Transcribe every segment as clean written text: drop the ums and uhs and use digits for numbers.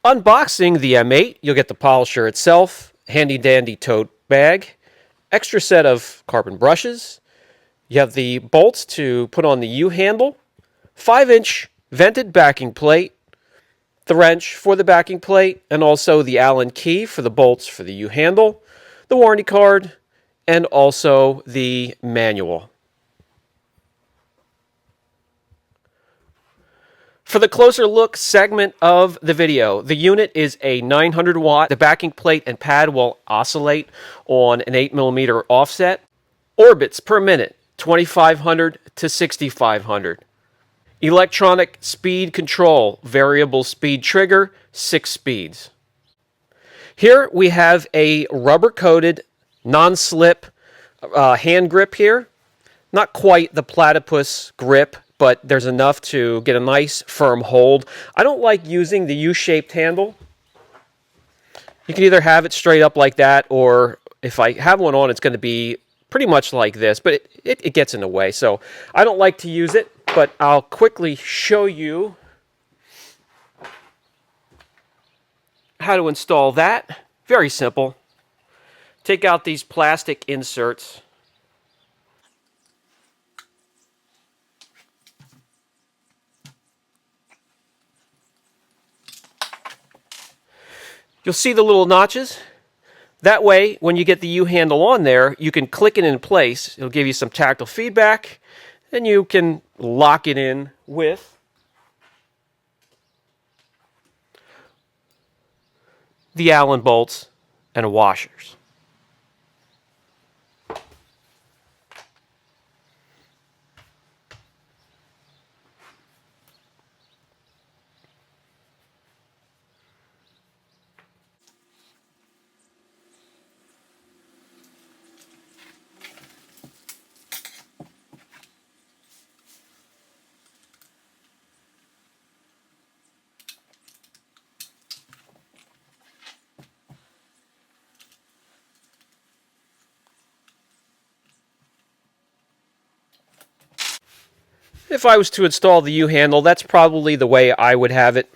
Unboxing the M8, you'll get the polisher itself, handy dandy tote bag, extra set of carbon brushes. You have the bolts to put on the U-handle, 5-inch vented backing plate, the wrench for the backing plate, and also the Allen key for the bolts for the U-handle, the warranty card, and also the manual. For the closer look segment of the video, the unit is a 900 watt. The backing plate and pad will oscillate on an 8mm offset. Orbits per minute, 2500 to 6500. Electronic speed control, variable speed trigger, 6 speeds. Here we have a rubber-coated, non-slip hand grip here. Not quite the platypus grip, but there's enough to get a nice firm hold. I don't like using the U-shaped handle. You can either have it straight up like that, or if I have one on, it's going to be pretty much like this, but it gets in the way. So I don't like to use it, but I'll quickly show you how to install that. Very simple. Take out these plastic inserts. You'll see the little notches. That way, when you get the U-handle on there, you can click it in place. It'll give you some tactile feedback, and you can lock it in with the Allen bolts and washers. If I was to install the U-handle, that's probably the way I would have it.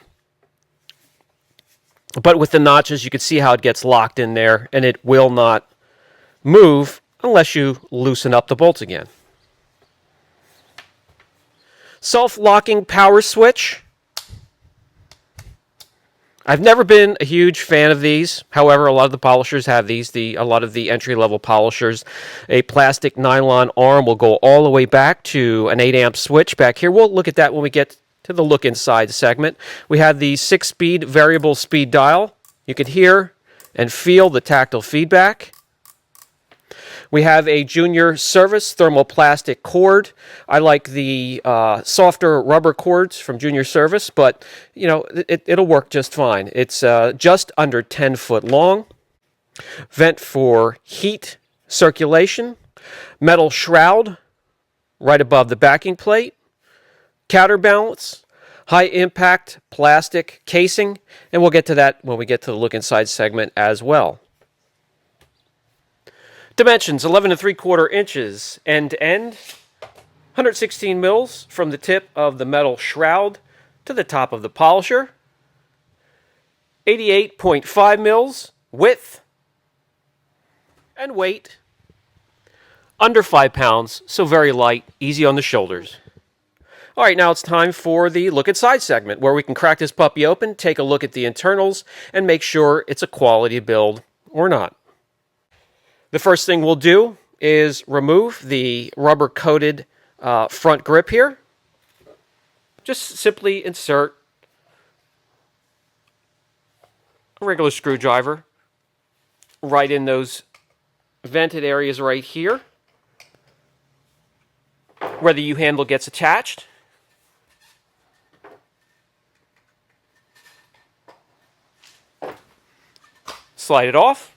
But with the notches, you can see how it gets locked in there, and it will not move unless you loosen up the bolts again. Self-locking power switch. I've never been a huge fan of these. However, a lot of the polishers have these. A lot of the entry-level polishers. A plastic nylon arm will go all the way back to an 8-amp switch back here. We'll look at that when we get to the look inside segment. We have the 6-speed variable speed dial. You can hear and feel the tactile feedback. We have a junior service thermoplastic cord. I like the softer rubber cords from junior service, but you know it'll work just fine. It's just under 10 foot long. Vent for heat circulation. Metal shroud right above the backing plate. Counterbalance. High impact plastic casing, and we'll get to that when we get to the look inside segment as well. Dimensions, 11 3/4 inches end to end, 116 mils from the tip of the metal shroud to the top of the polisher, 88.5 mils width, and weight, under 5 pounds, so very light, easy on the shoulders. All right, now it's time for the look inside segment, where we can crack this puppy open, take a look at the internals, and make sure it's a quality build or not. The first thing we'll do is remove the rubber-coated front grip here. Just simply insert a regular screwdriver right in those vented areas right here, where the U-handle gets attached. Slide it off.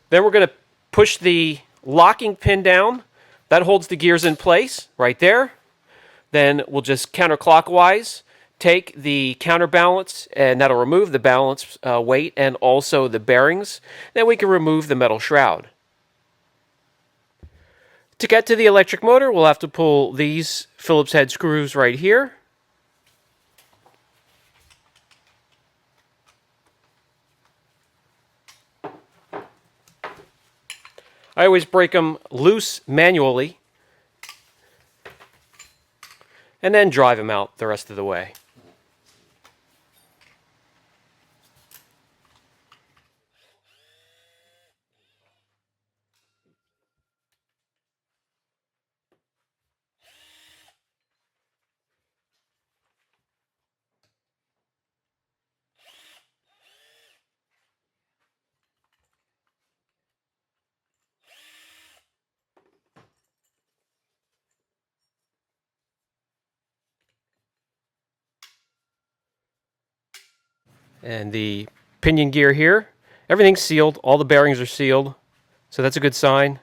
Then we're going to push the locking pin down. That holds the gears in place right there. Then we'll just counterclockwise take the counterbalance, and that'll remove the balance weight and also the bearings. Then we can remove the metal shroud. To get to the electric motor, we'll have to pull these Phillips head screws right here. I always break them loose manually and then drive them out the rest of the way. And the pinion gear here, everything's sealed. All the bearings are sealed, so that's a good sign.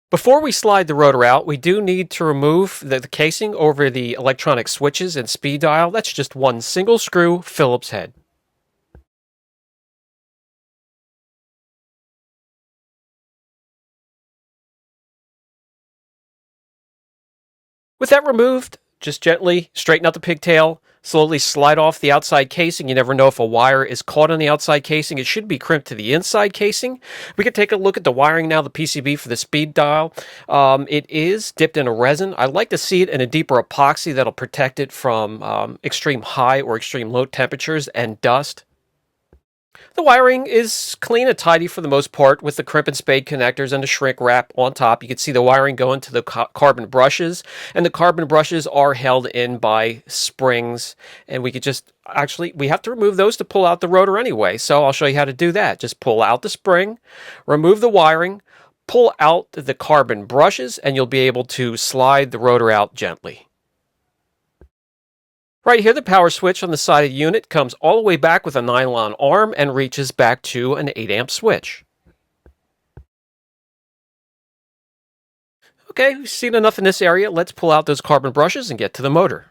Before we slide the rotor out, we do need to remove the casing over the electronic switches and speed dial. That's just one single screw Phillips head. With that removed, just gently straighten out the pigtail, slowly slide off the outside casing. You never know if a wire is caught on the outside casing. It should be crimped to the inside casing. We can take a look at the wiring now, the PCB for the speed dial. It is dipped in a resin. I like to see it in a deeper epoxy that'll protect it from extreme high or extreme low temperatures and dust. The wiring is clean and tidy for the most part with the crimp and spade connectors and the shrink wrap on top. You can see the wiring going to the carbon brushes, and the carbon brushes are held in by springs, and we could just, actually, we have to remove those to pull out the rotor anyway, so I'll show you how to do that. Just pull out the spring, remove the wiring, pull out the carbon brushes, and you'll be able to slide the rotor out gently. Right here, the power switch on the side of the unit comes all the way back with a nylon arm and reaches back to an 8-amp switch. Okay, we've seen enough in this area. Let's pull out those carbon brushes and get to the motor.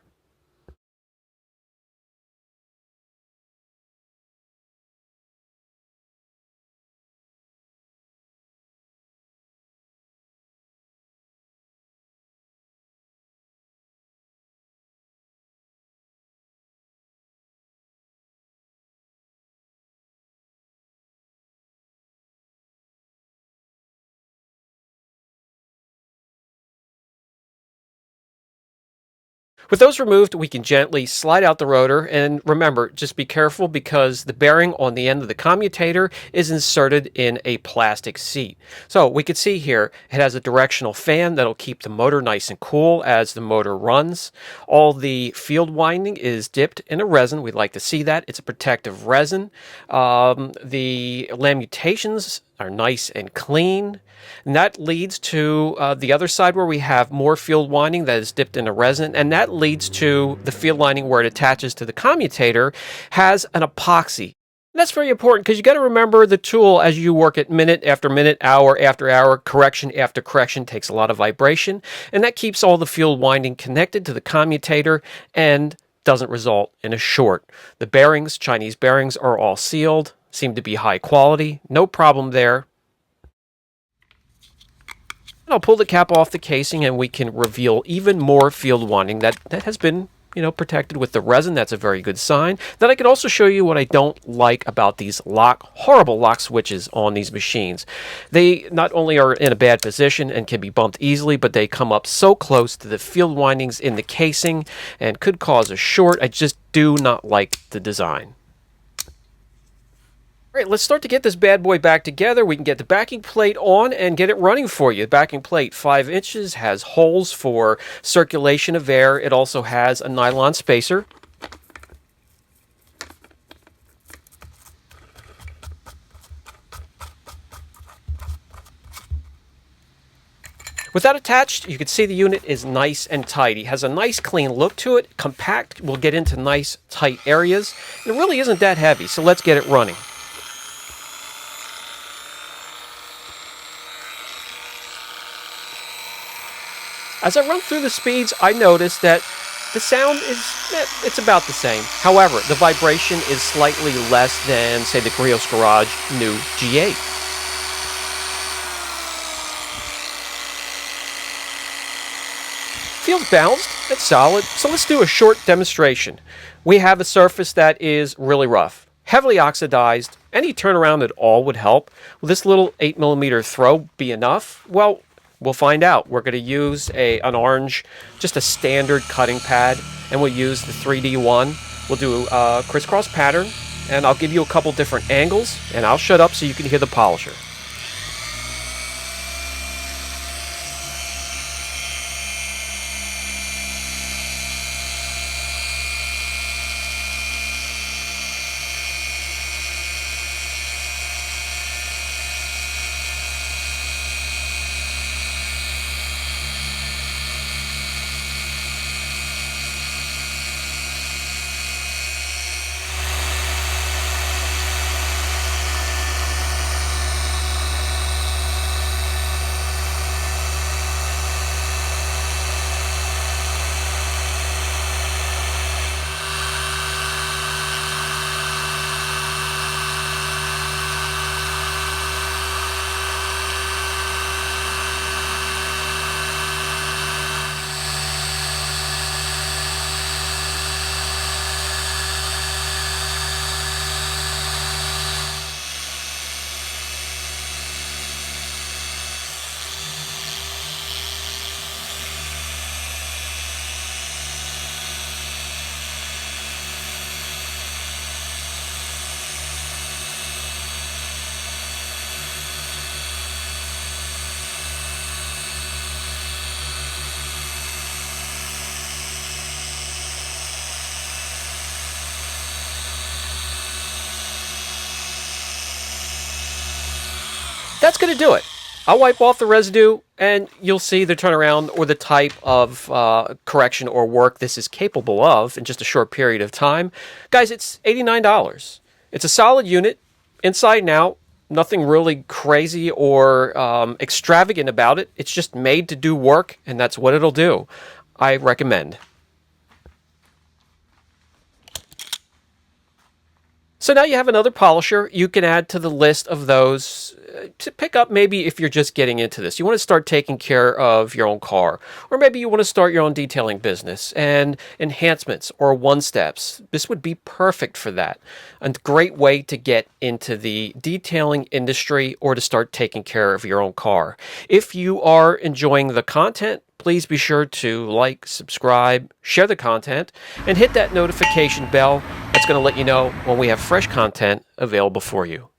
With those removed, we can gently slide out the rotor, and remember, just be careful because the bearing on the end of the commutator is inserted in a plastic seat. So we can see here, it has a directional fan that'll keep the motor nice and cool as the motor runs. All the field winding is dipped in a resin. We'd like to see that. It's a protective resin. The lamutations are nice and clean. And that leads to the other side where we have more field winding that is dipped in a resin, and that leads to the field winding where it attaches to the commutator has an epoxy. And that's very important because you got to remember the tool as you work it minute after minute, hour after hour, correction after correction takes a lot of vibration, and that keeps all the field winding connected to the commutator and doesn't result in a short. The bearings, Chinese bearings, are all sealed, seem to be high quality, no problem there. I'll pull the cap off the casing and we can reveal even more field winding that has been, protected with the resin. That's a very good sign. Then I can also show you what I don't like about these horrible lock switches on these machines. They not only are in a bad position and can be bumped easily, but they come up so close to the field windings in the casing and could cause a short. I just do not like the design. All right, let's start to get this bad boy back together. We can get the backing plate on and get it running for you. The backing plate, 5 inches, has holes for circulation of air. It also has a nylon spacer. With that attached, you can see the unit is nice and tidy. It has a nice clean look to it. Compact, will get into nice tight areas. It really isn't that heavy, so let's get it running. As I run through the speeds, I notice that the sound it's about the same. However, the vibration is slightly less than, say, the Griot's Garage new G8. Feels balanced, it's solid, so let's do a short demonstration. We have a surface that is really rough, heavily oxidized, any turnaround at all would help. Will this little 8mm throw be enough? Well, we'll find out. We're going to use an orange, just a standard cutting pad, and we'll use the 3D one. We'll do a crisscross pattern, and I'll give you a couple different angles, and I'll shut up so you can hear the polisher. That's going to do it. I'll wipe off the residue, and you'll see the turnaround or the type of correction or work this is capable of in just a short period of time. Guys, it's $89. It's a solid unit, inside and out. Nothing really crazy or extravagant about it. It's just made to do work, and that's what it'll do. I recommend. So now you have another polisher you can add to the list of those to pick up maybe if you're just getting into this. You want to start taking care of your own car, or maybe you want to start your own detailing business and enhancements or one-steps. This would be perfect for that. A great way to get into the detailing industry or to start taking care of your own car. If you are enjoying the content, please be sure to like, subscribe, share the content, and hit that notification bell. That's going to let you know when we have fresh content available for you.